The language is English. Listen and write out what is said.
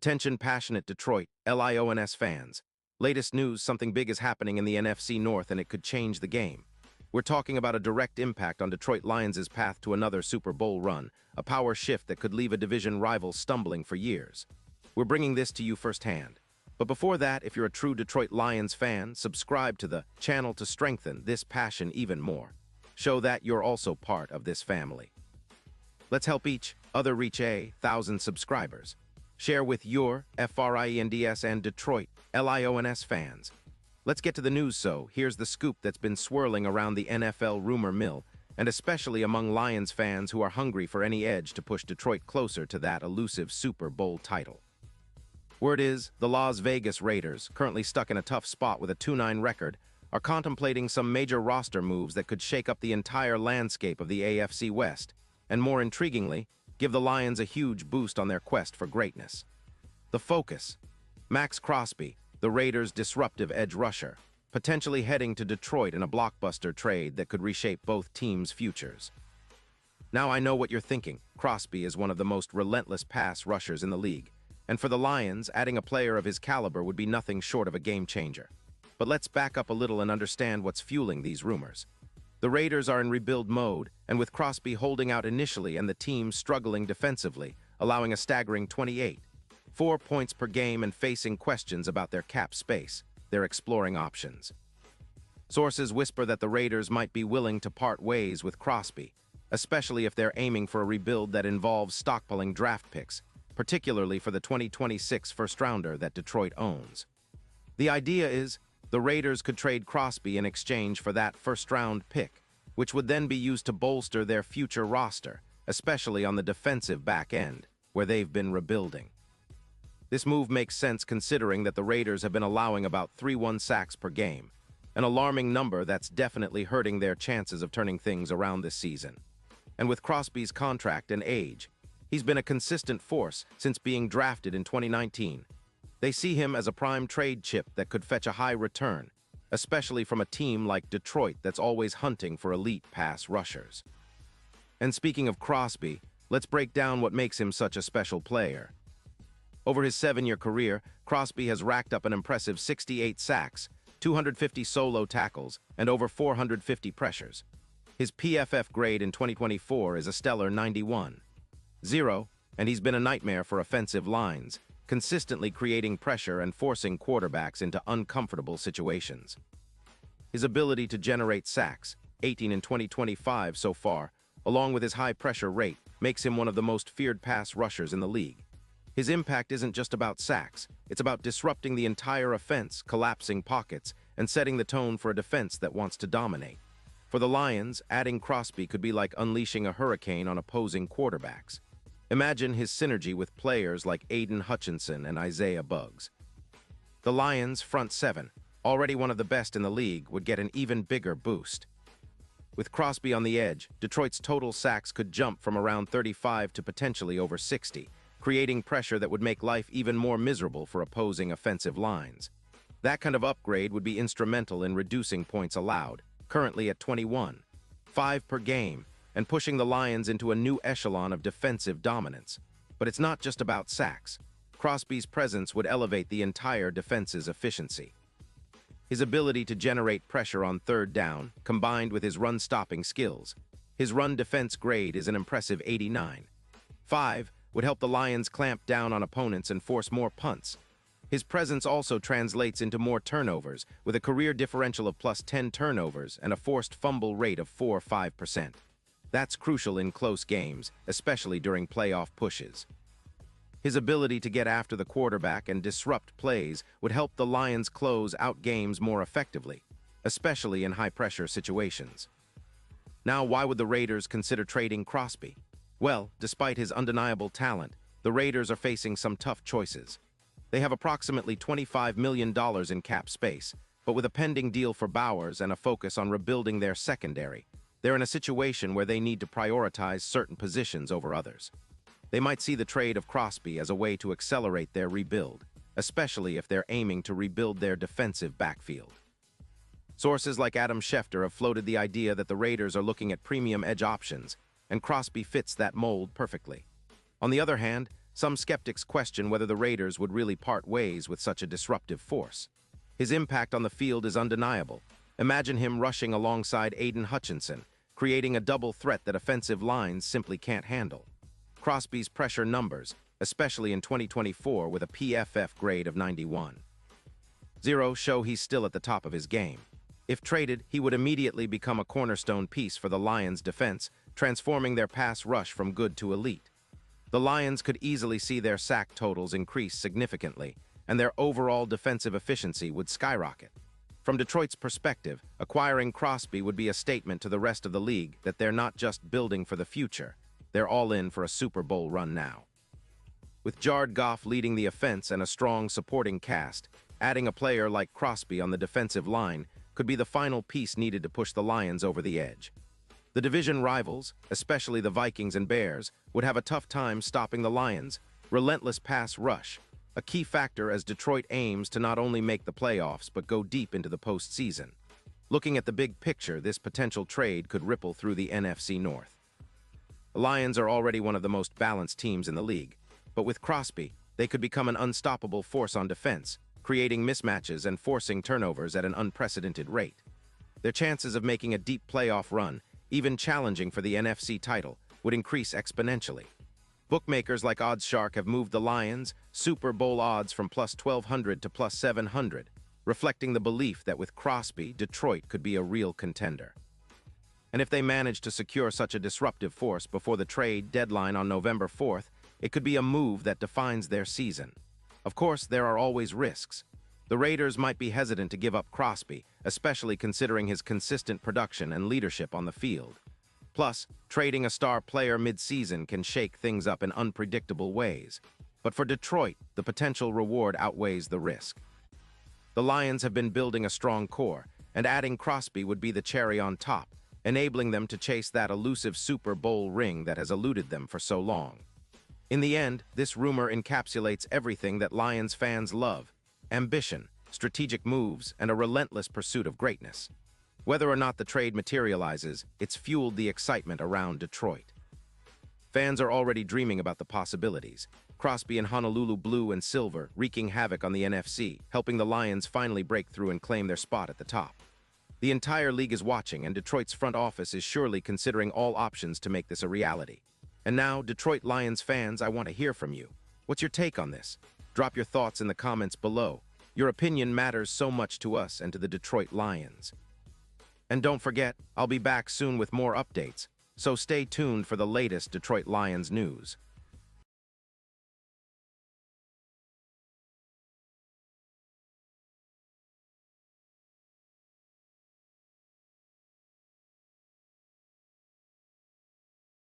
Attention passionate Detroit, Lions fans. Latest news, something big is happening in the NFC North and it could change the game. We're talking about a direct impact on Detroit Lions' path to another Super Bowl run, a power shift that could leave a division rival stumbling for years. We're bringing this to you firsthand. But before that, if you're a true Detroit Lions fan, subscribe to the channel to strengthen this passion even more. Show that you're also part of this family. Let's help each other reach 1,000 subscribers. Share with your FRIENDS and Detroit LIONS fans. Let's get to the news. So here's the scoop that's been swirling around the NFL rumor mill, and especially among Lions fans who are hungry for any edge to push Detroit closer to that elusive Super Bowl title. Word is, the Las Vegas Raiders, currently stuck in a tough spot with a 2-9 record, are contemplating some major roster moves that could shake up the entire landscape of the AFC West, and more intriguingly, give the Lions a huge boost on their quest for greatness. The focus: Maxx Crosby, the Raiders' disruptive edge rusher, potentially heading to Detroit in a blockbuster trade that could reshape both teams' futures. Now I know what you're thinking. Crosby is one of the most relentless pass rushers in the league, and for the Lions, adding a player of his caliber would be nothing short of a game-changer. But let's back up a little and understand what's fueling these rumors. The Raiders are in rebuild mode, and with Crosby holding out initially and the team struggling defensively, allowing a staggering 4 points per game and facing questions about their cap space, they're exploring options. Sources whisper that the Raiders might be willing to part ways with Crosby, especially if they're aiming for a rebuild that involves stockpiling draft picks, particularly for the 2026 first-rounder that Detroit owns. The idea is, the Raiders could trade Crosby in exchange for that first-round pick, which would then be used to bolster their future roster, especially on the defensive back end, where they've been rebuilding. This move makes sense considering that the Raiders have been allowing about 3-1 sacks per game, an alarming number that's definitely hurting their chances of turning things around this season. And with Crosby's contract and age, he's been a consistent force since being drafted in 2019. They see him as a prime trade chip that could fetch a high return, especially from a team like Detroit that's always hunting for elite pass rushers. And speaking of Crosby, let's break down what makes him such a special player. Over his 7-year career, Crosby has racked up an impressive 68 sacks, 250 solo tackles, and over 450 pressures. His PFF grade in 2024 is a stellar 91.0, and he's been a nightmare for offensive lines, consistently creating pressure and forcing quarterbacks into uncomfortable situations. His ability to generate sacks, 18 in 2025 so far, along with his high pressure rate, makes him one of the most feared pass rushers in the league. His impact isn't just about sacks, it's about disrupting the entire offense, collapsing pockets, and setting the tone for a defense that wants to dominate. For the Lions, adding Crosby could be like unleashing a hurricane on opposing quarterbacks. Imagine his synergy with players like Aiden Hutchinson and Isaiah Buggs. The Lions' front seven, already one of the best in the league, would get an even bigger boost. With Crosby on the edge, Detroit's total sacks could jump from around 35 to potentially over 60, creating pressure that would make life even more miserable for opposing offensive lines. That kind of upgrade would be instrumental in reducing points allowed, currently at 21.5 per game, and pushing the Lions into a new echelon of defensive dominance. But it's not just about sacks. Crosby's presence would elevate the entire defense's efficiency. His ability to generate pressure on third down, combined with his run-stopping skills, his run defense grade is an impressive 89.5, would help the Lions clamp down on opponents and force more punts. His presence also translates into more turnovers, with a career differential of plus 10 turnovers and a forced fumble rate of 4.5%. That's crucial in close games, especially during playoff pushes. His ability to get after the quarterback and disrupt plays would help the Lions close out games more effectively, especially in high-pressure situations. Now, why would the Raiders consider trading Crosby? Well, despite his undeniable talent, the Raiders are facing some tough choices. They have approximately $25 million in cap space, but with a pending deal for Bowers and a focus on rebuilding their secondary, they're in a situation where they need to prioritize certain positions over others. They might see the trade of Crosby as a way to accelerate their rebuild, especially if they're aiming to rebuild their defensive backfield. Sources like Adam Schefter have floated the idea that the Raiders are looking at premium edge options, and Crosby fits that mold perfectly. On the other hand, Some skeptics question whether the Raiders would really part ways with such a disruptive force. His impact on the field is undeniable. Imagine him rushing alongside Aiden Hutchinson, creating a double threat that offensive lines simply can't handle. Crosby's pressure numbers, especially in 2024 with a PFF grade of 91.0, show he's still at the top of his game. If traded, he would immediately become a cornerstone piece for the Lions' defense, transforming their pass rush from good to elite. The Lions could easily see their sack totals increase significantly, and their overall defensive efficiency would skyrocket. From Detroit's perspective, acquiring Crosby would be a statement to the rest of the league that they're not just building for the future, they're all in for a Super Bowl run now. With Jared Goff leading the offense and a strong supporting cast, adding a player like Crosby on the defensive line could be the final piece needed to push the Lions over the edge. The division rivals, especially the Vikings and Bears, would have a tough time stopping the Lions' relentless pass rush, a key factor as Detroit aims to not only make the playoffs but go deep into the postseason. Looking at the big picture, this potential trade could ripple through the NFC North. The Lions are already one of the most balanced teams in the league, but with Crosby, they could become an unstoppable force on defense, creating mismatches and forcing turnovers at an unprecedented rate. Their chances of making a deep playoff run, even challenging for the NFC title, would increase exponentially. Bookmakers like OddsShark have moved the Lions' Super Bowl odds from plus 1,200 to plus 700, reflecting the belief that with Crosby, Detroit could be a real contender. And if they manage to secure such a disruptive force before the trade deadline on November 4th, it could be a move that defines their season. Of course, there are always risks. The Raiders might be hesitant to give up Crosby, especially considering his consistent production and leadership on the field. Plus, trading a star player mid-season can shake things up in unpredictable ways. But for Detroit, the potential reward outweighs the risk. The Lions have been building a strong core, and adding Crosby would be the cherry on top, enabling them to chase that elusive Super Bowl ring that has eluded them for so long. In the end, this rumor encapsulates everything that Lions fans love: ambition, strategic moves, and a relentless pursuit of greatness. Whether or not the trade materializes, it's fueled the excitement around Detroit. Fans are already dreaming about the possibilities. Crosby in Honolulu blue and silver, wreaking havoc on the NFC, helping the Lions finally break through and claim their spot at the top. The entire league is watching, and Detroit's front office is surely considering all options to make this a reality. And now, Detroit Lions fans, I want to hear from you. What's your take on this? Drop your thoughts in the comments below. Your opinion matters so much to us and to the Detroit Lions. And don't forget, I'll be back soon with more updates, so stay tuned for the latest Detroit Lions news.